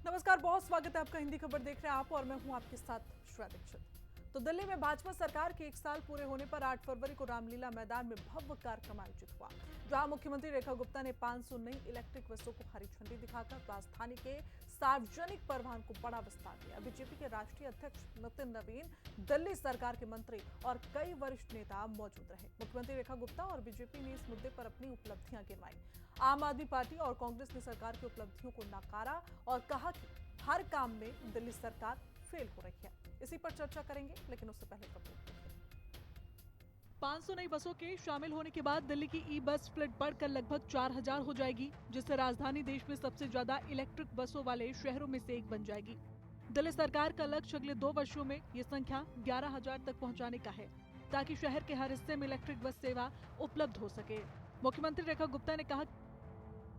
नमस्कार, बहुत स्वागत है आपका। हिंदी खबर देख रहे हैं आप और मैं हूं आपके साथ श्वेता दीक्षित। तो दिल्ली में भाजपा सरकार के 1 साल पूरे होने पर 8 फरवरी को रामलीला मैदान में भव्य कार्यक्रम आयोजित हुआ, जहां मुख्यमंत्री रेखा गुप्ता ने 500 नई इलेक्ट्रिक बसों को हरी झंडी दिखाकर राजधानी के सार्वजनिक परिवहन को बड़ा विस्तार दिया। बीजेपी के राष्ट्रीय अध्यक्ष नितिन नवीन, दिल्ली सरकार के मंत्री और कई वरिष्ठ नेता मौजूद रहे। मुख्यमंत्री रेखा गुप्ता और बीजेपी ने इस मुद्दे पर अपनी उपलब्धियां गिनवाई। आम आदमी पार्टी और कांग्रेस ने सरकार की उपलब्धियों को नकारा और कहा कि हर काम में दिल्ली सरकार फेल हो रही है। इसी पर चर्चा करेंगे, लेकिन उससे पहले रिपोर्ट। 500 नई बसों के शामिल होने के बाद दिल्ली की ई बस फ्लीट बढ़कर लगभग 4000 हो जाएगी, जिससे राजधानी देश में सबसे ज्यादा इलेक्ट्रिक बसों वाले शहरों में से एक बन जाएगी। दिल्ली सरकार का लक्ष्य अगले 2 वर्षों में ये संख्या 11000 तक पहुंचाने का है, ताकि शहर के हर हिस्से में इलेक्ट्रिक बस सेवा उपलब्ध हो सके। मुख्यमंत्री रेखा गुप्ता ने कहा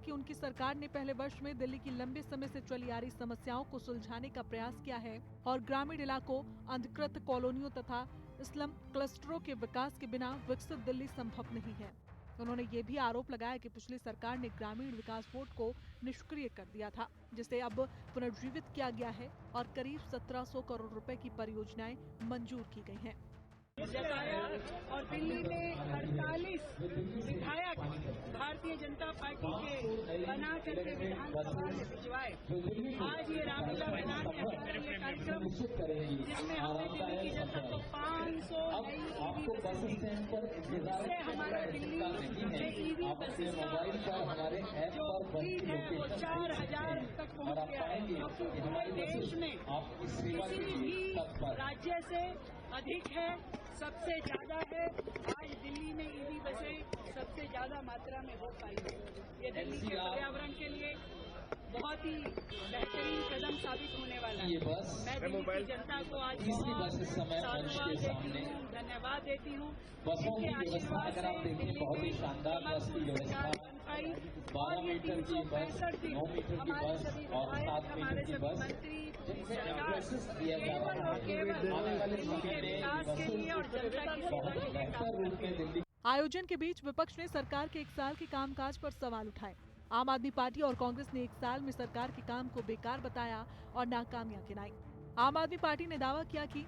कि उनकी सरकार ने पहले वर्ष में दिल्ली की लंबे समय से चली आ रही समस्याओं को सुलझाने का प्रयास किया है और ग्रामीण इलाकों, अनधिकृत कॉलोनियों तथा स्लम क्लस्टरों के विकास के बिना विकसित दिल्ली संभव नहीं है। उन्होंने ये भी आरोप लगाया कि पिछली सरकार ने ग्रामीण विकास बोर्ड को निष्क्रिय कर दिया था, जिसे अब पुनर्जीवित किया गया है और करीब 1700 करोड़ रुपए की परियोजनाएं मंजूर की गई हैं। जताया और दिल्ली में 48 विधायक भारतीय जनता पार्टी के बना करके विधानसभा में भिजवाए। आज ये रामलीला मैदान में हमारा ये कार्यक्रम, जिसमें हमने दिल्ली की जनता को 500 नई ईवी बसें दी, जिससे हमारा दिल्ली में ईवी बसें का जो फ्लीट है वो 4000 तक पहुंच गया है, क्योंकि पूरे देश में किसी भी राज्य से अधिक है, सबसे ज्यादा है। आज दिल्ली में ईवी बसें सबसे ज्यादा मात्रा में हो पाई है। ये दिल्ली के पर्यावरण के लिए बहुत ही बेहतरीन कदम साबित होने वाला है। मैं दिल्ली की जनता को आज बहुत साधुवाद देती हूँ, धन्यवाद देती हूँ। इनके आशीर्वाद से दिल्ली में कमलपुर सरकार बन पाई और ये 365 दिन हमारे सभी विधायक, हमारे सभी मंत्री, पूरी सरकार केवल और केवल दिल्ली के विकास के लिए और जनता की सेवा के लिए काम करती है। आयोजन के बीच विपक्ष ने सरकार के 1 साल के कामकाज पर सवाल उठाए। आम आदमी पार्टी और कांग्रेस ने 1 साल में सरकार के काम को बेकार बताया और नाकामियां गिनाई। आम आदमी पार्टी ने दावा किया कि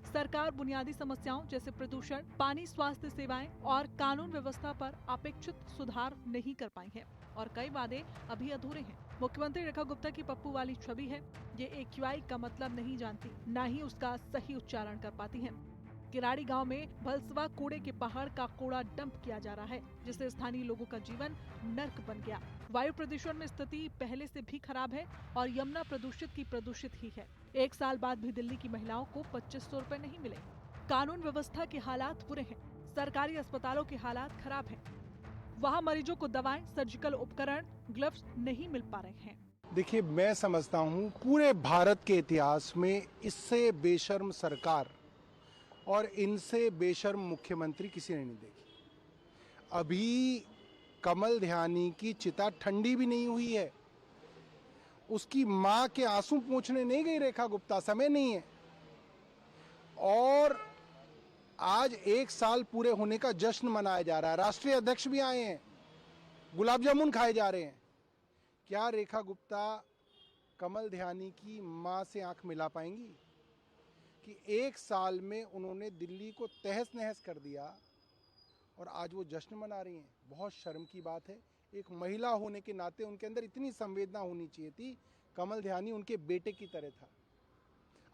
सरकार बुनियादी समस्याओं जैसे प्रदूषण, पानी, स्वास्थ्य सेवाएं और कानून व्यवस्था पर अपेक्षित सुधार नहीं कर पाई है और कई वादे अभी अधूरे हैं। मुख्यमंत्री रेखा गुप्ता की पप्पू वाली छवि है। ये AQI का मतलब नहीं जानती, न ही उसका सही उच्चारण कर पाती है। किराड़ी गांव में भलसवा कूड़े के पहाड़ का कूड़ा डंप किया जा रहा है, जिससे स्थानीय लोगों का जीवन नर्क बन गया। वायु प्रदूषण में स्थिति पहले से भी खराब है और यमुना प्रदूषित की प्रदूषित ही है। 1 साल बाद भी दिल्ली की महिलाओं को 2500 रुपए नहीं मिले। कानून व्यवस्था के हालात बुरे हैं। सरकारी अस्पतालों के हालात खराब हैं। वहाँ मरीजों को दवाएं, सर्जिकल उपकरण, ग्लव्स नहीं मिल पा रहे हैं। देखिए, मैं समझता हूँ पूरे भारत के इतिहास में इससे बेशर्म सरकार और इनसे बेशर्म मुख्यमंत्री किसी ने नहीं देखी। अभी कमल ध्यानी की चिता ठंडी भी नहीं हुई है। उसकी मां के आंसू पोंछने नहीं गई रेखा गुप्ता, समय नहीं है। और आज 1 साल पूरे होने का जश्न मनाया जा रहा है। राष्ट्रीय अध्यक्ष भी आए हैं, गुलाब जामुन खाए जा रहे हैं। क्या रेखा गुप्ता कमल ध्यानी की मां से आंख मिला पाएंगी कि 1 साल में उन्होंने दिल्ली को तहस नहस कर दिया और आज वो जश्न मना रही हैं? बहुत शर्म की बात है। एक महिला होने के नाते उनके अंदर इतनी संवेदना होनी चाहिए थी। कमल ध्यानी उनके बेटे की तरह था।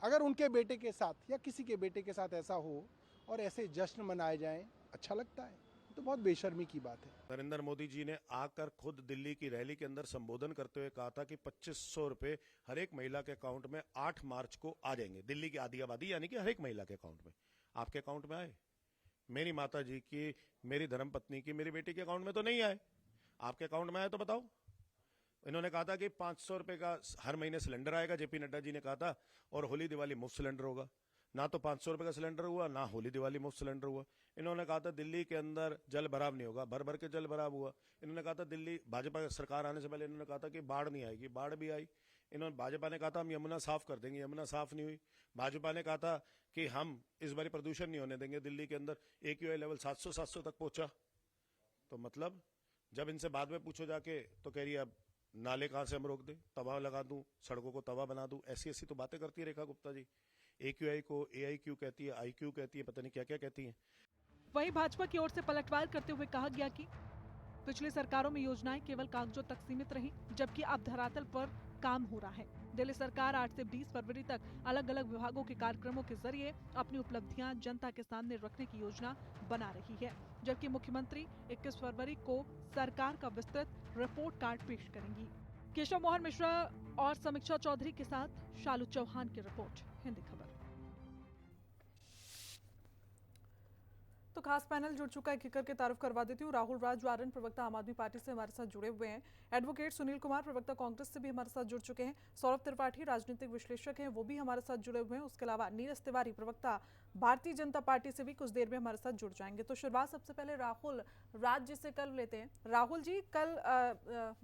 अगर उनके बेटे के साथ या किसी के बेटे के साथ ऐसा हो और ऐसे जश्न मनाए जाएं, अच्छा लगता है? तो बहुत बेशर्मी की बात है। नरेंद्र मोदी जी ने आकर खुद दिल्ली की रैली के अंदर संबोधन करते हुए कहा था कि 2500 रुपए हर एक महिला के अकाउंट में 8 मार्च को आ जाएंगे। दिल्ली की आधी आबादी यानी कि हर एक महिला के अकाउंट में। आपके अकाउंट में आए? मेरी माता जी की, मेरी धर्मपत्नी की, मेरी बेटी के अकाउंट में तो नहीं आए। आपके अकाउंट में आए तो बताओ। इन्होंने कहा था कि 500 रुपए का हर महीने सिलेंडर आएगा, जेपी नड्डा जी ने कहा था, और होली दिवाली मुफ्त सिलेंडर होगा। ना तो 500 रुपए का सिलेंडर हुआ, ना होली दिवाली मुफ्त सिलेंडर हुआ। इन्होंने कहा था दिल्ली के अंदर जल भराव नहीं होगा, भर भर के जल भराव हुआ। इन्होंने कहा था दिल्ली, भाजपा सरकार आने से पहले इन्होंने कहा था कि बाढ़ नहीं आएगी, बाढ़ भी आई। इन्होंने, भाजपा ने कहा था हम यमुना साफ कर देंगे, यमुना साफ नहीं हुई। भाजपा ने कहा था कि हम इस बार प्रदूषण नहीं होने देंगे दिल्ली के अंदर, AQI लेवल 700 तक पहुंचा। तो मतलब जब इनसे बाद में पूछो जाके तो कह रही है अब नाले कहाँ से हम रोक दें, तवा लगा दूं, सड़कों को तवा बना दूं, ऐसी ऐसी तो बातें करती है रेखा गुप्ता जी। AQI को AIQ कहती है, IQ कहती है, पता नहीं क्या क्या कहती है। वहीं भाजपा की ओर से पलटवार करते हुए कहा गया कि पिछली सरकारों में योजनाएं केवल कागजों तक सीमित रहीं, जबकि अब धरातल पर काम हो रहा है। दिल्ली सरकार 8 से 20 फरवरी तक अलग अलग विभागों के कार्यक्रमों के जरिए अपनी उपलब्धियां जनता के सामने रखने की योजना बना रही है, जबकि मुख्यमंत्री 21 फरवरी को सरकार का विस्तृत रिपोर्ट कार्ड पेश करेंगी। केशव मोहन मिश्रा और समीक्षा चौधरी के साथ शालू चौहान की रिपोर्ट, हिंदी खबर। तो खास पैनल जुड़ चुका है, एक करके तारुफ करवा देती हूँ। राहुल राज वारन, प्रवक्ता आम आदमी पार्टी से हमारे साथ जुड़े हुए हैं। एडवोकेट सुनील कुमार, प्रवक्ता कांग्रेस से भी हमारे साथ जुड़ चुके हैं। सौरभ त्रिपाठी, राजनीतिक विश्लेषक हैं, वो भी हमारे साथ जुड़े हुए हैं। उसके अलावा नीरज तिवारी, प्रवक्ता भारतीय जनता पार्टी से भी कुछ देर में हमारे साथ जुड़ जाएंगे। तो शुरुआत सबसे पहले राहुल राज जी से कर लेते हैं। राहुल जी, कल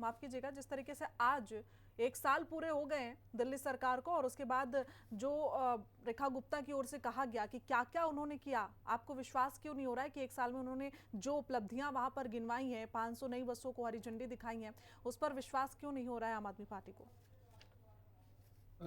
माफ कीजिएगा, जिस तरीके से आज 1 साल पूरे हो गए हैं दिल्ली सरकार को, और उसके बाद जो रेखा गुप्ता की ओर से कहा गया कि क्या क्या उन्होंने किया, आपको विश्वास क्यों नहीं हो रहा है कि 1 साल में उन्होंने जो उपलब्धियां वहां पर गिनवाई हैं, 500 नई बसों को हरी झंडी दिखाई है, उस पर विश्वास क्यों नहीं हो रहा है आम आदमी पार्टी को?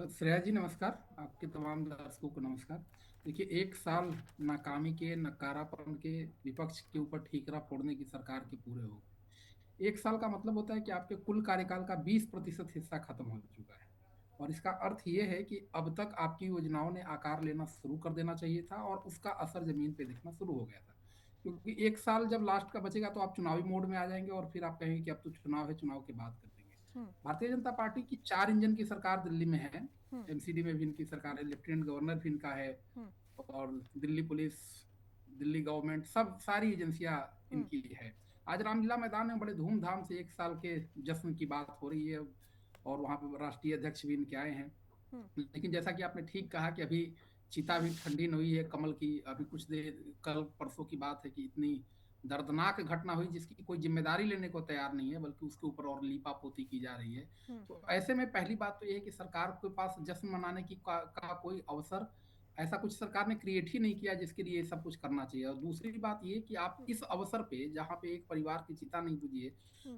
श्रेया जी नमस्कार, आपके तमाम दर्शकों को नमस्कार। देखिए, 1 साल नाकामी के, नकारापन के, विपक्ष के ऊपर ठीकरा फोड़ने की सरकार के पूरे हो गए। 1 साल का मतलब होता है कि आपके कुल कार्यकाल का 20% हिस्सा खत्म हो चुका है, और इसका अर्थ ये है कि अब तक आपकी योजनाओं ने आकार लेना शुरू कर देना चाहिए था और उसका असर जमीन पे दिखना शुरू हो गया था। क्योंकि 1 साल जब लास्ट का बचेगा तो आप चुनावी मोड में आ जाएंगे और फिर आप कहेंगे कि अब तो चुनाव है, चुनाव के बाद कर देंगे। भारतीय जनता पार्टी की 4 इंजन की सरकार दिल्ली में है। MCD में भी इनकी सरकार है, लेफ्टिनेंट गवर्नर भी इनका है, और दिल्ली पुलिस, दिल्ली गवर्नमेंट, सब सारी एजेंसियां इनकी है। आज रामलीला मैदान में बड़े धूमधाम से 1 साल के जश्न की बात हो रही है, और वहां पे राष्ट्रीय अध्यक्ष भी इनके आए हैं। लेकिन जैसा कि आपने ठीक कहा कि अभी चिता भी ठंडी नहीं हुई है कमल की। अभी कुछ देर कल परसों की बात है कि इतनी दर्दनाक घटना हुई जिसकी कोई जिम्मेदारी लेने को तैयार नहीं है, बल्कि उसके ऊपर और लीपापोती की जा रही है। तो ऐसे में पहली बात तो यह है कि सरकार के पास जश्न मनाने की का कोई अवसर ऐसा कुछ सरकार ने क्रिएट ही नहीं किया जिसके लिए सब कुछ करना चाहिए। और दूसरी बात ये कि आप इस अवसर पे, जहाँ पे एक परिवार की चिता नहीं बुझी है,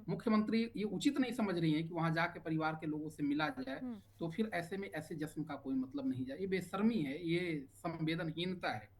मुख्यमंत्री ये उचित नहीं समझ रही है कि वहां जाके परिवार के लोगों से मिला जाए, तो फिर ऐसे में ऐसे जश्न का कोई मतलब नहीं जाए। ये बेशर्मी है, ये संवेदनहीनता है।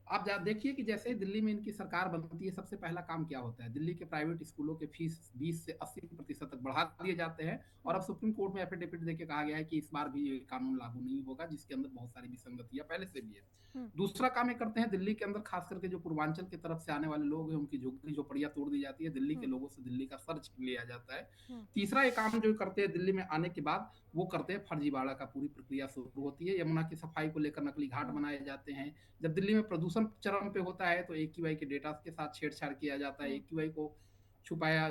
आप देखिए कि जैसे दिल्ली में इनकी सरकार बनती है, सबसे पहला काम क्या होता है? दिल्ली के प्राइवेट स्कूलों के फीस 20 से 80% तक बढ़ा दिए जाते हैं, और अब सुप्रीम कोर्ट में एफिडेविट देके कहा गया है कि इस बार भी ये कानून लागू नहीं होगा, जिसके अंदर बहुत सारी विसंगतियां पहले से भी है। दूसरा काम ये करते हैं, दिल्ली के अंदर खास करके जो पूर्वांचल की तरफ से आने वाले लोग हैं, उनकी झोपड़ी झोपड़ियां तोड़ दी जाती है, दिल्ली के लोगों से दिल्ली का सर्च लिया जाता है। तीसरा ये काम जो करते हैं दिल्ली में आने के बाद, वो करते हैं फर्जीवाड़ा का। पूरी प्रक्रिया शुरू होती है, यमुना की सफाई को लेकर नकली घाट बनाए जाते हैं। जब दिल्ली में प्रदूषण चरम पे होता है तो AQI के डेटा के साथ छेड़छाड़ किया जाता है, AQI को छुपाया,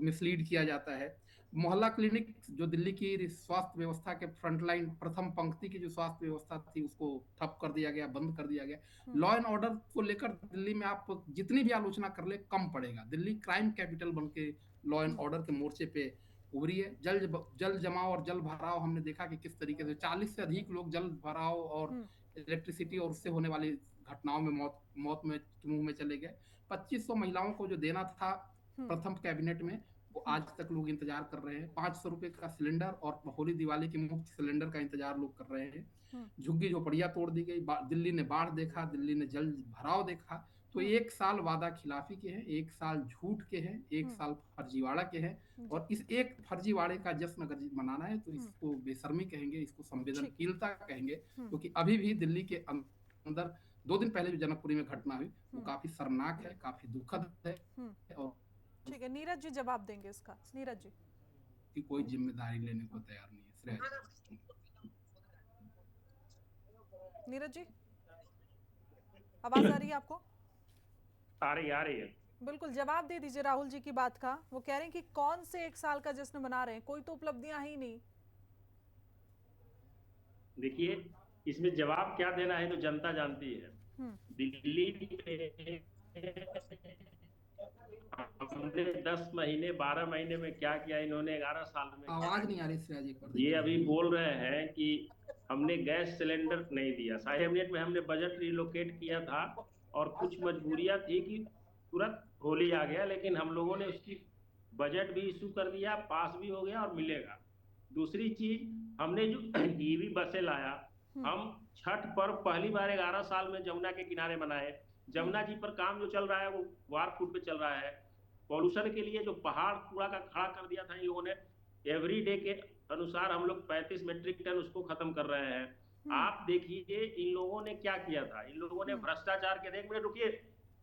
मिसलीड किया जाता है। मोहल्ला क्लिनिक, जो दिल्ली की स्वास्थ्य व्यवस्था के फ्रंटलाइन प्रथम पंक्ति की जो स्वास्थ्य व्यवस्था थी, उसको ठप कर दिया गया, बंद कर दिया गया। लॉ एंड ऑर्डर को लेकर दिल्ली में आप जितनी भी आलोचना कर ले कम पड़ेगा। दिल्ली क्राइम कैपिटल बन के लॉ एंड ऑर्डर के मोर्चे पे उभरी है। जल जमाव और जल भराव हमने देखा कि किस तरीके से 40 से अधिक लोग जल भराव और इलेक्ट्रिसिटी और उससे होने वाली घटनाओं में मौत में मुंह में चले गए। 2500 महिलाओं को जो देना था प्रथम कैबिनेट में, वो आज तक लोग इंतजार कर रहे हैं। 500 रुपए का सिलेंडर और होली दिवाली के मुफ्त सिलेंडर का इंतजार लोग कर रहे हैं। झुग्गी झोपड़ियां तोड़ दी गई। दिल्ली ने बाढ़ देखा, दिल्ली ने जल भराव देखा। तो 1 साल वादा खिलाफी के हैं, 1 साल झूठ के हैं, 1 साल फर्जीवाड़ा के हैं, और इस एक फर्जीवाड़े का जश्न अगर मनाना है तो इसको बेशर्मी कहेंगे, इसको संवेदनहीनता कहेंगे। क्योंकि अभी भी दिल्ली के अंदर 2 दिन पहले जो जनकपुरी में घटना हुई, वो काफी शर्मनाक है, काफी दुखद है। और ठीक है, नीरज जी जवाब देंगे इसका। नीरज जी की कोई जिम्मेदारी लेने को तैयार नहीं है। श्रेया, नीरज जी आवाज आ रही है आपको? आ रही है। बिल्कुल, जवाब दे दीजिए राहुल जी की बात का। वो कह रहे हैं कि कौन से 1 साल का जश्न मना रहे हैं, कोई तो उपलब्धियां ही नहीं। देखिए, इसमें जवाब क्या देना है तो जनता जानती है। दिल्ली में हमने 10 महीने 12 महीने में क्या किया, इन्होंने 11 साल में। आवाज नहीं आ रही श्रेया जी पर। ये अभी बोल रहे हैं कि हमने गैस सिलेंडर नहीं दिया। 5.5 में हमने बजट रिलोकेट किया था, और कुछ मजबूरियां थी कि तुरंत होली आ गया, लेकिन हम लोगों ने उसकी बजट भी इशू कर दिया, पास भी हो गया और मिलेगा। दूसरी चीज, हमने जो ईवी बसें लाया, हम छठ पर्व पहली बार 11 साल में जमुना के किनारे बनाए। जमुना जी पर काम जो चल रहा है वो वार फुट पे चल रहा है। पॉल्यूशन के लिए जो पहाड़ कूड़ा का खड़ा कर दिया था इन लोगों ने, एवरी डे के अनुसार हम लोग 35 मेट्रिक टन उसको खत्म कर रहे हैं। आप देखिए इन लोगों ने क्या किया था। इन लोगों ने भ्रष्टाचार के, देख मिनट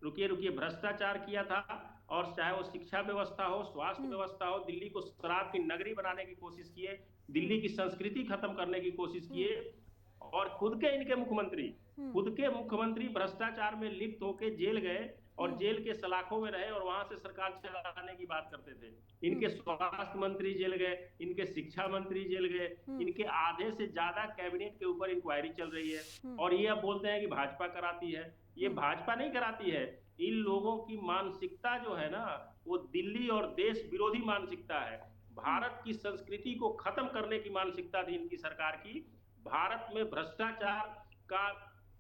रुकिए, भ्रष्टाचार किया था। और चाहे वो शिक्षा व्यवस्था हो, स्वास्थ्य व्यवस्था हो, दिल्ली को शराब की नगरी बनाने की कोशिश किए, दिल्ली की संस्कृति खत्म करने की कोशिश किए। और खुद के मुख्यमंत्री भ्रष्टाचार में लिप्त होकर जेल गए और जेल के सलाखों में रहे और वहां से सरकार चलाने की बात करते थे। इनके स्वास्थ्य मंत्री जेल गए, इनके शिक्षा मंत्री जेल गए, इनके आधे से ज्यादा कैबिनेट के ऊपर इंक्वायरी चल रही है। और ये अब बोलते हैं कि भाजपा कराती है। ये भाजपा नहीं कराती है। इन लोगों की मानसिकता जो है ना, वो दिल्ली और देश विरोधी मानसिकता है। भारत की संस्कृति को खत्म करने की मानसिकता थी इनकी सरकार की। भारत में भ्रष्टाचार का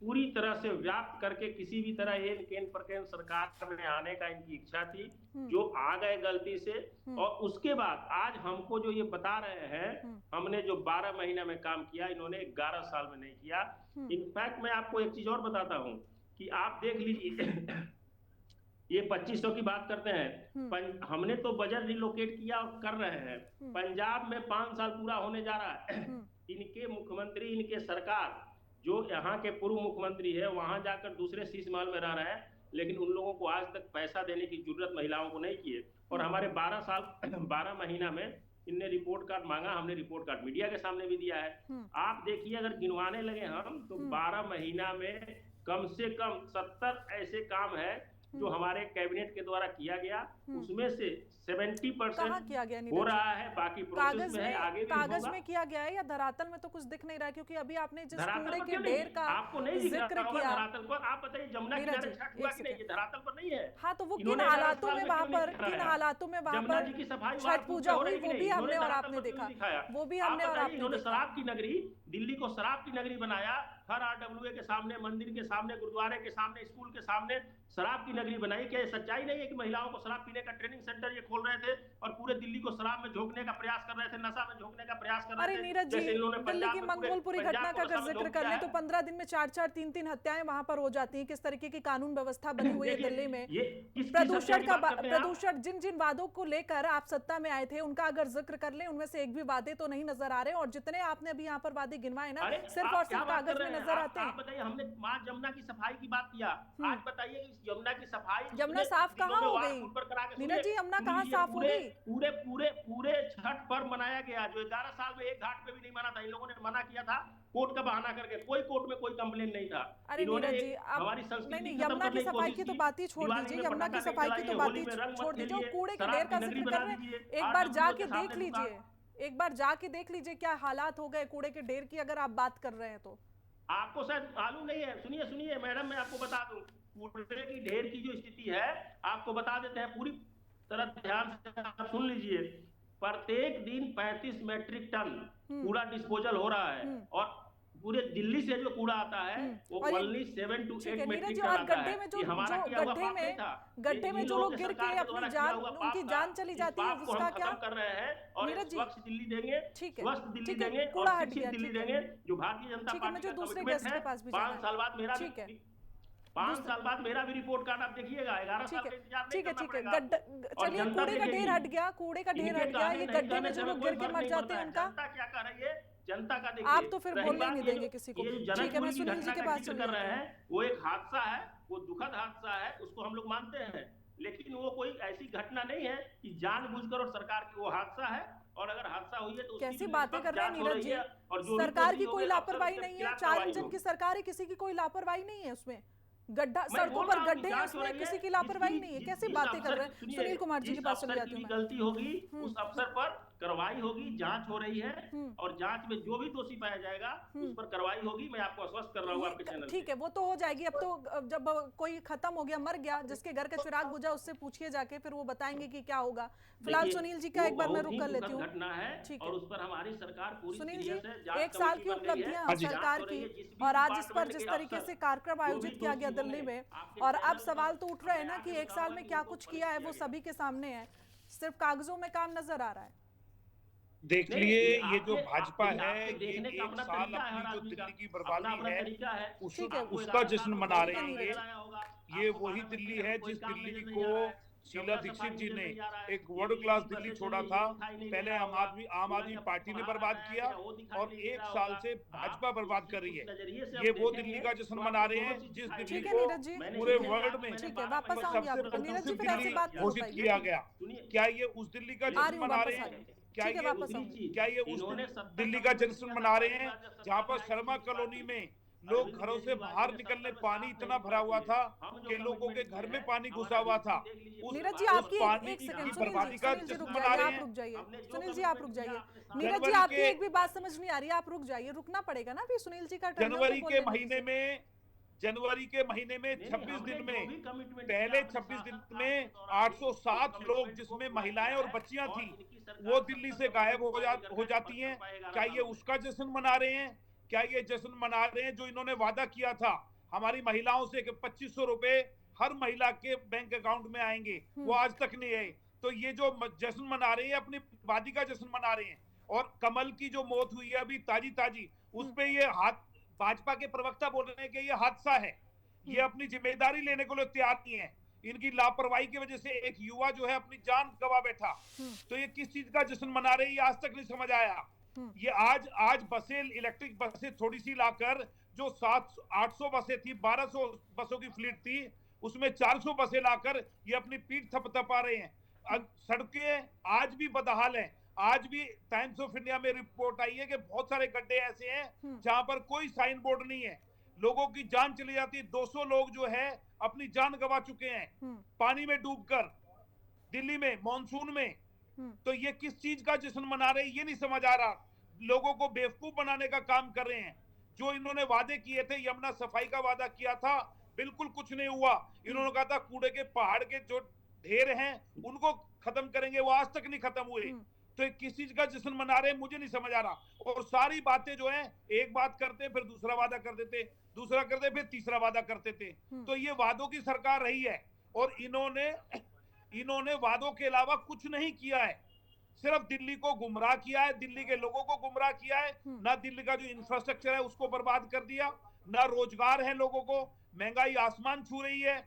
पूरी तरह से व्याप्त करके किसी भी तरह एन केन प्रकेन सरकार में आने का इनकी इच्छा थी, जो आ गए गलती से। और उसके बाद आज हमको जो ये बता रहे हैं, हमने जो 12 महीना में काम किया, इन्होंने 11 साल में नहीं किया। इनफैक्ट मैं आपको एक चीज और बताता हूं कि आप देख लीजिए, ये 2500 की बात करते हैं, हमने तो बजट रिलोकेट किया और कर रहे हैं। पंजाब में 5 साल पूरा होने जा रहा है। इनके मुख्यमंत्री, इनके सरकार, जो यहाँ के पूर्व मुख्यमंत्री है, वहां जाकर दूसरे शीश महल में रह रहे हैं, लेकिन उन लोगों को आज तक पैसा देने की जरूरत महिलाओं को नहीं किए। और हमारे 12 महीना में इनने रिपोर्ट कार्ड मांगा, हमने रिपोर्ट कार्ड मीडिया के सामने भी दिया है। आप देखिए, अगर गिनवाने लगे हम तो 12 महीना में कम से कम 70 ऐसे काम है जो हमारे कैबिनेट के द्वारा किया गया। उसमें से 70% किया गया हो रहा है, बाकी प्रोसेस में है, आगे भी कागज होगा। में किया गया है या धरातल में तो कुछ दिख नहीं रहा, क्योंकि अभी आपने जिस धरातल कूड़े पर के क्यों ढेर नहीं? का आपको नहीं दिख जिक्र रहा होगा किया, धरातल पर। आप बताइए, जमुना किनारे छठ हुआ कि नहीं? ये धरातल पर नहीं है। हाँ, तो वो किन इन्होंने 11 हालातों साल में में वहाँ क्यों पर, नहीं किन कराया? हालातों में वहाँ जमुना पर जी की सफाई छठ पूजा हो हुई, रही कि वो नहीं? भी हमने इन्होंने और धरातल आपने पर क्यों देखा, नहीं दिखाया? वो भी आप हमने और बताइए, आपने इन्होंने देखा। शराब की नगरी, दिल्ली को शराब की नगरी बनाया। हर RWA के सामने, मंदिर के सामने, गुरुद्वारे के सामने, स्कूल के सामने शराब की नगरी बनाई। क्या ये सच्चाई नहीं है कि महिलाओं को शराब पीने का ट्रेनिंग सेंटर ये खोल रहे थे और पूरे दिल्ली को शराब में झोंकने का प्रयास कर रहे थे, नशा में झोंकने का प्रयास कर रहे अरे थे? नीरज जी, जैसे इन्होंने दिल्ली पंजाब की में पूरे मंगोलपुरी पंजाब घटना को का नशा अगर में जिक्र झोंक कर दिया लें तो है। 15 दिन में 4-4, 3-3 हत्याएं वहां पर हो जाती हैं। किस तरीके की कानून व्यवस्था बनी हुई है देखिए, दिल्ली में। ये किसकी हत्या की बात करते हैं आप? प्रदूषण, जिन जिन वादों को लेकर आप सत्ता में आए थे, उनका अगर जिक्र कर लें, उनमें से एक भी वादे तो नहीं नजर आ रहे। और जितने आपने अभी यहाँ पर वादे गिनवाए ना, सिर्फ और सिर्फ कागज में नजर आते हैं। आप बताइए, हमने मां जमुना की सफाई की बात किया। आज बताइए कि यमुना की सफाई यमुना साफ कहाँ हो गई? नीरज जी, यमुना कहाँ साफ हो गई? पूरे छठ पर्व मनाया गया, जो 11 साल में एक घाट पे भी नहीं मना था। इन लोगों ने मना किया था कोर्ट का बहाना करके। कोई कोर्ट में कोई कंप्लेन नहीं था। अरे नीरज जी, हमारी संस्कृति नहीं, यमुना की सफाई की तो बात ही छोड़ दीजिए, यमुना की सफाई की तो बात ही छोड़ दीजिए, कूड़े के ढेर का जिक्र कर रहे हैं। एक बार जाके देख लीजिए, एक बार जाके देख लीजिए क्या हालात हो गए कूड़े के ढेर की, अगर आप बात कर रहे हैं तो। आपको शायद मालूम नहीं है। सुनिए मैडम, मैं आपको बता दूं, कूड़े की ढेर की जो स्थिति है आपको बता देते हैं पूरी तरह, ध्यान से आप सुन लीजिए। प्रत्येक दिन 35 मेट्रिक टन कूड़ा डिस्पोजल हो रहा है और पूरे दिल्ली से जो कूड़ा आता है वो ओनली 7 to 8 मेट्रिक टन आता है। गड्ढे में जो लोग गिर के अपनी जान, उनकी जान चली जाती है, उसका क्या कर रहे हैं? और स्वच्छ दिल्ली देंगे, स्वस्थ दिल्ली देंगे कूड़ा और हट शिक्षित गया, दिल्ली देंगे, जो भारतीय जनता पार्टी का कमिटमेंट है। 5 साल बाद मेरा 5 साल बाद मेरा भी रिपोर्ट कार्ड आप देखिएगा। 11 साल का इंतजार नहीं करना पड़ेगा। चलिए, कूड़े का ढेर हट गया, कूड़े का ढेर हट गया, ये गड्ढे में जो लोग गिर के मर जाते हैं उनका जनता क्या कर रही है? जनता का देखिए, आप तो फिर बोलने नहीं देंगे किसी को। ठीक है, मैं सुनील जी के पास चल कर रहे हैं। वो एक हादसा है, वो दुखद हादसा है, उसको हम लोग मानते हैं, लेकिन वो कोई ऐसी घटना नहीं है कि जानबूझकर और सरकार की वो हादसा है। और अगर हादसा हुई है तो कैसी बातें कर रहे हैं नीरज जी? सरकार की कोई लापरवाही नहीं है, 4 इंजन की सरकार है, किसी की कोई लापरवाही नहीं है उसमें। गड्ढा, सड़कों पर गड्ढे हैं, उसमें किसी की लापरवाही नहीं है। कैसी बातें कर रहे हैं? सुनील कुमार जी के पास चले जाती हूं मैं। गलती होगी उस अफसर पर कार्रवाई होगी, जांच हो रही है और जांच में जो भी दोषी पाया जाएगा उस पर कार्रवाई होगी। मैं आपको आश्वस्त कर रहा हूँ आपके चैनल। ठीक है, वो तो हो जाएगी। अब तो जब कोई खत्म हो गया, मर गया, जिसके घर का चिराग बुझा, उससे पूछिए जाके, फिर वो बताएंगे कि क्या होगा। फिलहाल सुनील जी का एक बार मैं रुक कर लेती हूँ। घटना है और उस पर हमारी सरकार पूरी सुनील जी, 1 साल की उपलब्धियां सरकार की, और आज इस पर जिस तरीके से कार्यक्रम आयोजित किया गया दिल्ली में, और अब सवाल तो उठ रहे हैं ना कि 1 साल में क्या कुछ किया है, वो सभी के सामने है। सिर्फ कागजों में काम नजर आ रहा है? देख नहीं, लिए ये ये जो आपके भाजपा आपके है ये देखने का एक अपना साल तरीका है हर अपनी जो आदमी का, दिल्ली की अपना बर्बादी अपना है तरीका है। ठीक है। उसका जश्न मना रहे हैं ये। ये आपको वही 12 दिल्ली बजे है कोई जिस काम दिल्ली नजर नहीं को आ रहा है, शीला जमुना दीक्षित सफाई जी नजर ने नहीं आ रहा है, एक ये वर्ल्ड क्लास दिल्ली दिल्ली बसें छोड़ा चल था। रही है, दिखाई नहीं दे पहले रहा आम होगा, आदमी कूड़ा पार्टी ने कचरा बर्बाद बनाया किया गया, वो दिखाई और नहीं दे एक रहा साल होगा। से भाजपा बर्बाद कर रही उस है। नजरिए से ये हम वो देखेंगे दिल्ली का जश्न तो मना आपको रहे दोनों हैं चीज जिस दिखाई दिल्ली ठीक है को नीरज जी, मैंने पूरे इसलिए वर्ल्ड कहा, में ठीक मैंने है, 12 वापस बजे आऊंगी सबसे आप पर। नीरज जी प्रदूषित फिर ऐसी दिल्ली बात नहीं हो घोषित पाएगी। किया गया। सुनिए, क्या ये उस दिल्ली का आ जश्न रही हूँ, मना वापस रहे आ हैं? रही हूँ। क्या ठीक है, ये वापस उस आऊंगी। क्या ये उस दिल्ली का जश्न मना रहे हैं जहाँ पर शर्मा कॉलोनी में लोग घरों से बाहर निकलने पानी इतना भरा हुआ था कि लोगों के घर में पानी घुसा हुआ था। नीरज जी उस आपकी पानी एक की सेकंड, बर्बादी का सुनील जी जश्न रुक मना जाइए, रहे आप हैं। रुक जाइए। सुनील जी आप रुक जाइए। नीरज जी जनवरी आपकी के एक भी बात समझ नहीं आ रही है, आप रुक जाइए, रुकना पड़ेगा ना अभी सुनील जी का टर्न है, जनवरी उनको के बोलने महीने दीजिए। में जनवरी के महीने में 26 दिन में पहले 26 दिन में 807 लोग जिसमें महिलाएं और बच्चियां थी वो दिल्ली से गायब हो जाती हैं। क्या ये उसका जश्न मना रहे हैं? क्या ये जश्न मना रहे हैं जो इन्होंने वादा किया था हमारी महिलाओं से कि 2500 रुपए हर महिला के बैंक अकाउंट में आएंगे, वो आज तक नहीं आए। तो ये जो जश्न मना रहे हैं अपनी वादी का जश्न मना रहे हैं। और कमल की जो मौत हुई है अभी ताजी ताजी, उस पे ये हाथ भाजपा के प्रवक्ता बोल रहे हैं कि ये हादसा है, ये अपनी जिम्मेदारी लेने को लोग तैयार नहीं है। इनकी लापरवाही की वजह से एक युवा जो है अपनी जान गवा बैठा। तो ये किस चीज का जश्न मना रहे हैं ये आज तक नहीं समझ आया। ये आज बसें, इलेक्ट्रिक बसें थोड़ी सी लाकर जो 800 बसें थी, 1200 बसों की फ्लीट थी, उसमें 400 बसें लाकर ये अपनी पीठ थपथपा रहे हैं। सड़कें आज भी बदहाल हैं। आज भी टाइम्स ऑफ इंडिया में रिपोर्ट आई है कि बहुत सारे गड्ढे ऐसे हैं जहां पर कोई साइन बोर्ड नहीं है, लोगों की जान चली जाती है। 200 लोग जो है अपनी जान गंवा चुके हैं पानी में डूबकर दिल्ली में मॉनसून में। तो ये किस चीज का जश्न मना रहे हैं ये नहीं समझ आ रहा। लोगों को बेवकूफ बनाने का काम कर रहे हैं। जो इन्होंने वादे किए थे, यमुना सफाई का वादा किया था, बिल्कुल कुछ नहीं हुआ। इन्होंने कहा था कूड़े के पहाड़ के जो ढेर हैं उनको खत्म करेंगे, वो आज तक नहीं खत्म हुए। तो किस चीज का जश्न मना रहे हैं मुझे नहीं समझ आ रहा। और सारी बातें जो हैं, एक बात करते फिर दूसरा वादा कर देते, दूसरा करते फिर तीसरा वादा करते थे। तो ये वादों की सरकार रही है और इन्होंने वादों के अलावा कुछ नहीं किया है, सिर्फ दिल्ली को गुमराह किया है, दिल्ली के लोगों को गुमराह किया है। ना दिल्ली का जो इंफ्रास्ट्रक्चर है उसको बर्बाद कर दिया, ना रोजगार है लोगों को, महंगाई आसमान छू रही है,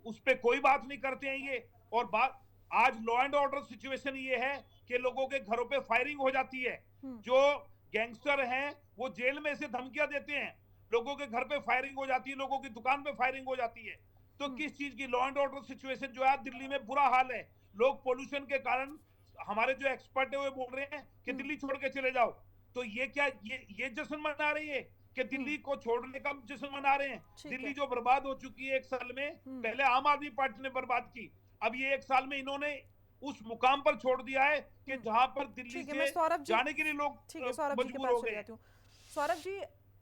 उस पर कोई बात नहीं करते हैं ये। और बात आज लॉ एंड ऑर्डर सिचुएशन ये है कि लोगों के घरों पे फायरिंग हो जाती है। जो गैंगस्टर हैं वो जेल में से धमकियां देते हैं, लोगों के घर पे फायरिंग हो जाती है, लोगों की दुकान पे फायरिंग हो जाती है। तो किस चीज की लॉ एंड ऑर्डर सिचुएशन जो है दिल्ली में बुरा हाल है। लोग पोल्यूशन के कारण, हमारे जो एक्सपर्ट है वो बोल रहे हैं कि दिल्ली छोड़ के चले जाओ। तो ये क्या ये जश्न मना रही है कि दिल्ली को छोड़ने का जश्न मना रहे हैं? दिल्ली जो बर्बाद हो चुकी है एक साल में, पहले आम आदमी पार्टी ने बर्बाद की, अब ये एक साल में इन्होंने उस मुकाम पर छोड़ दिया है कि जहां पर दिल्ली से जाने के लिए लोग मजबूर हो गए। सौरभ जी,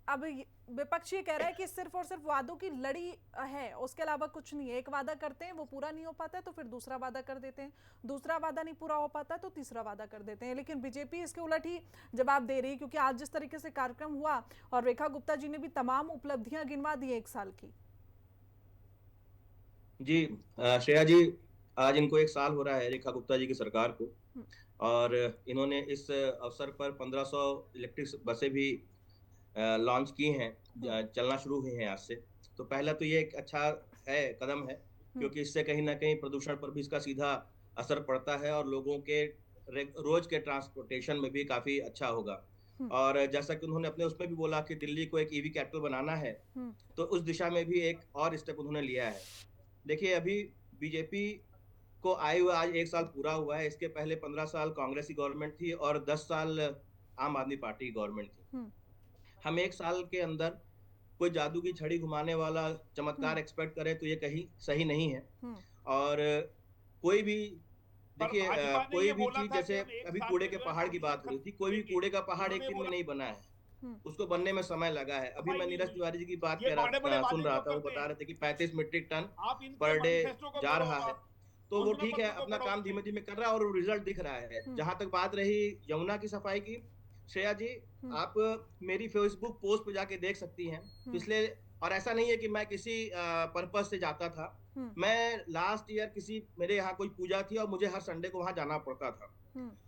अब विपक्ष ये कह रहा है कि सिर्फ और सिर्फ वादों की लड़ी है, उसके अलावा कुछ नहीं है। एक वादा करते हैं वो पूरा नहीं हो पाता है तो फिर दूसरा वादा कर देते हैं, दूसरा वादा नहीं पूरा हो पाता है तो तीसरा वादा कर देते हैं। लेकिन बीजेपी इसके उलट ही जवाब दे रही है, क्योंकि आज जिस तरीके से कार्यक्रम हुआ और रेखा गुप्ता जी ने भी तमाम उपलब्धियां गिनवा दी एक साल की। जी श्रेया जी, आज इनको एक साल हो रहा है रेखा गुप्ता जी की सरकार को, और इन्होंने इस अवसर पर 1500 इलेक्ट्रिक बसें भी लॉन्च की हैं, चलना शुरू हुई हैं आज से। तो पहला तो ये एक अच्छा कदम है, क्योंकि इससे कहीं ना कहीं प्रदूषण पर भी इसका सीधा असर पड़ता है और लोगों के रोज के ट्रांसपोर्टेशन में भी काफी अच्छा होगा। और जैसा कि उन्होंने अपने उसमें भी बोला कि दिल्ली को एक ईवी कैपिटल बनाना है, तो उस दिशा में भी एक और स्टेप उन्होंने लिया है। देखिए, अभी बीजेपी को आए हुए आज एक साल पूरा हुआ है। इसके पहले 15 साल कांग्रेस की गवर्नमेंट थी और 10 साल आम आदमी पार्टी की गवर्नमेंट थी। हम एक साल के अंदर कोई जादू की छड़ी घुमाने वाला चमत्कार एक्सपेक्ट करें तो ये कहीं सही नहीं है। और कोई भी देखिए, कोई भी चीज, जैसे अभी कूड़े के पहाड़ की बात हो रही थी, कोई भी कूड़े का पहाड़ एक दिन में नहीं बना है, उसको बनने में समय लगा है। अभी मैं नीरज तिवारी जी की बात सुन रहा था, वो बता रहे थे कि 35 मीट्रिक टन पर डे जा रहा है। तो वो ठीक है, अपना काम धीमे धीमे कर रहा है और रिजल्ट दिख रहा है। जहां तक बात रही यमुना की सफाई की, श्रेया जी, आप मेरी फेसबुक पोस्ट पे जाके देख सकती हैं। पिछले और ऐसा नहीं है कि मैं किसी पर्पस से जाता था। मैं लास्ट ईयर किसी मेरे यहाँ कोई पूजा थी और मुझे हर संडे को वहां जाना पड़ता था।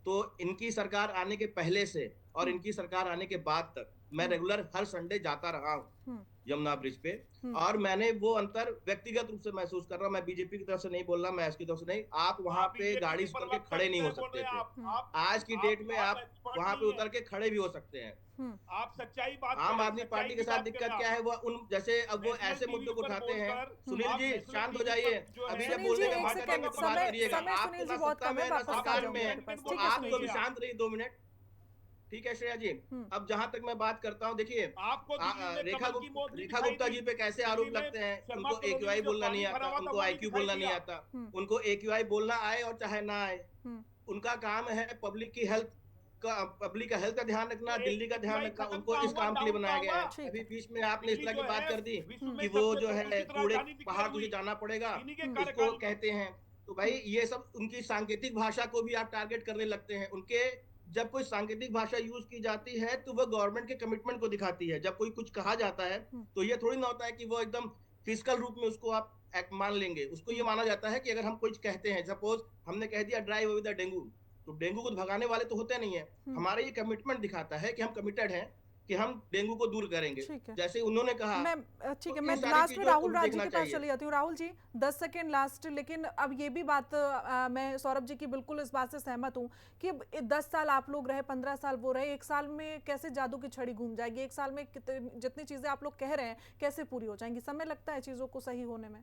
तो इनकी सरकार आने के पहले से और इनकी सरकार आने के बाद तक मैं रेगुलर हर संडे जाता रहा हूँ यमुना ब्रिज पे, और मैंने वो अंतर व्यक्तिगत रूप से महसूस कर रहा हूँ। मैं बीजेपी की तरफ से नहीं बोल रहा, मैं इसकी तरफ से नहीं। आप वहां पे गाड़ी उतर के खड़े नहीं हो सकते थे, आज की डेट में आप वहां पे उतर के खड़े भी हो सकते हैं। आप सच्चाई बात आम आदमी पार्टी के साथ दिक्कत क्या है, वो उन जैसे अब वो ऐसे मुद्दों को उठाते हैं। सुनील जी शांत हो जाइए, अभी जब बोलने का मौका देंगे तो बात करिएगा। आपके पास सत्ता में ना सरकार में है, तो आप तो अभी शांत रहिए 2 मिनट, ठीक है श्रेया जी। अब जहां तक मैं बात करता हूँ, देखिए रेखा गुप्ता जी पे कैसे आरोप लगते हैं। उनको AQI बोलना नहीं आता, उनको IQ बोलना नहीं आता। उनको AQI बोलना आए और चाहे ना आए, उनका काम है पब्लिक का हेल्थ का ध्यान रखना, दिल्ली का ध्यान रखना। उनको इस काम के लिए बनाया गया है। अभी बीच में आपने इस तरह की बात कर दी कि वो जो है कूड़े पहाड़ तुझे जाना पड़ेगा, इसको कहते हैं। तो भाई ये सब उनकी सांकेतिक भाषा को भी आप टारगेट करने लगते हैं। उनके जब कोई सांकेतिक भाषा यूज की जाती है तो वो गवर्नमेंट के कमिटमेंट को दिखाती है। जब कोई कुछ कहा जाता है तो ये थोड़ी ना होता है कि वो एकदम फिजिकल रूप में उसको आप मान लेंगे। उसको ये माना जाता है कि अगर हम कुछ कहते हैं, सपोज हमने कह दिया ड्राइव अवे द डेंगू, तो डेंगू को भगाने वाले तो होते नहीं है। हमारा ये कमिटमेंट दिखाता है कि हम कमिटेड हैं कि हम डेंगू को दूर करेंगे, जैसे उन्होंने कहा। ठीक है, मैं लास्ट में राहुल राज जी के पास चली जाती हूँ। Rahul ji 10 second last. लेकिन अब ये भी बात मैं सौरभ जी की बिल्कुल इस बात से सहमत हूँ कि 10 साल आप लोग रहे, 15 साल वो रहे, 1 साल में कैसे जादू की छड़ी घूम जाएगी? 1 साल में जितनी चीजें आप लोग कह रहे हैं कैसे पूरी हो जाएंगी? समय लगता है चीजों को सही होने में।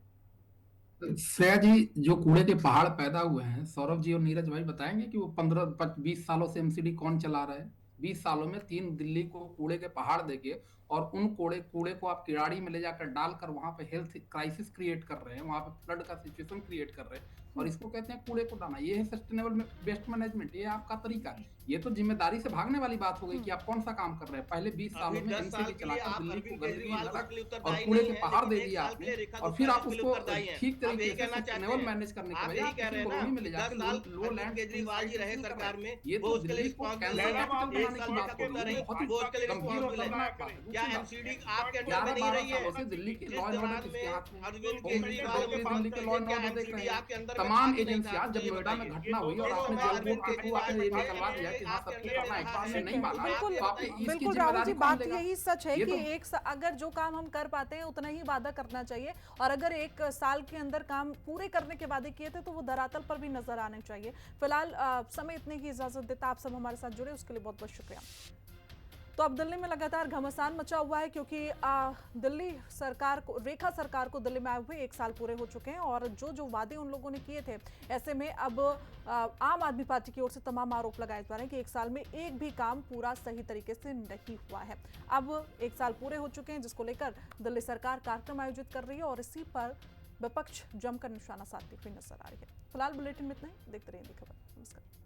श्रेया जी, जो कूड़े के पहाड़ पैदा हुए हैं, सौरभ जी और नीरज भाई बताएंगे कि वो 15-20 सालों से MCD कौन चला रहा है? 20 सालों में 3 दिल्ली को कूड़े के पहाड़ देके और उन कूड़े को आप किराड़ी में ले जाकर डालकर वहां पे हेल्थ क्राइसिस क्रिएट कर रहे हैं, वहां पे फ्लड का सिचुएशन क्रिएट कर रहे हैं, और इसको कहते हैं कूड़े को डालना। ये है सस्टेनेबल वेस्ट मैनेजमेंट, ये आपका तरीका है। ये तो जिम्मेदारी से भागने वाली बात हो गई कि आप कौन सा काम कर रहे हैं। पहले 20 सालों में MCD चलाकर दिल्ली को गंदगी नरक और कूड़े के पहाड़ दे दिया आपने, और फिर आप उसको ठीक तरीके से सस्टेनेबल मैनेज करने के बजाय कॉलोनी में ले जाकर लो लैंड केजरीवाल जी रहे सरकार में, ये तो दिल्ली को कैंसर कैपिटल बनाने की बात हो रही है। बहुत ही गंभीर और खतरनाक बात है। क्या MCD आपके अंडर में नहीं रही है? दिल्ली के लॉ एंड ऑर्डर किसके हाथ में? अरविंद केजरीवाल दिल्ली के लॉ एंड ऑर्डर देख रहे हैं। तमाम एजेंसियां, जब नोएडा में घटना हुई और आपने जेल बोर्ड के थ्रू आपने ये निकलवा दिया कि हाँ सबको करना है, आपने नहीं माना, तो आपने इसकी बिल्कुल राहुल जी, जिम्मेदारी बात कौन लेगा? यही सच है कि अगर जो काम हम कर पाते हैं उतना ही वादा करना चाहिए, और अगर 1 साल के अंदर काम पूरे करने के वादे किए थे तो वो धरातल पर भी नजर आने चाहिए। फिलहाल समय इतने की इजाजत देता, आप सब हमारे साथ जुड़े उसके लिए बहुत बहुत शुक्रिया। तो अब दिल्ली में लगातार घमासान मचा हुआ है क्योंकि दिल्ली सरकार को, रेखा सरकार को दिल्ली में आए हुए 1 साल पूरे हो चुके हैं, और जो वादे उन लोगों ने किए थे, ऐसे में अब आम आदमी पार्टी की ओर से तमाम आरोप लगाए जा रहे हैं कि 1 साल में एक भी काम पूरा सही तरीके से नहीं हुआ है। अब 1 साल पूरे हो चुके हैं, जिसको लेकर दिल्ली सरकार कार्यक्रम आयोजित कर रही है और इसी पर विपक्ष जमकर निशाना साधती हुई नजर आ रही है। फिलहाल बुलेटिन में इतना ही, देखते रहिए खबर। नमस्कार।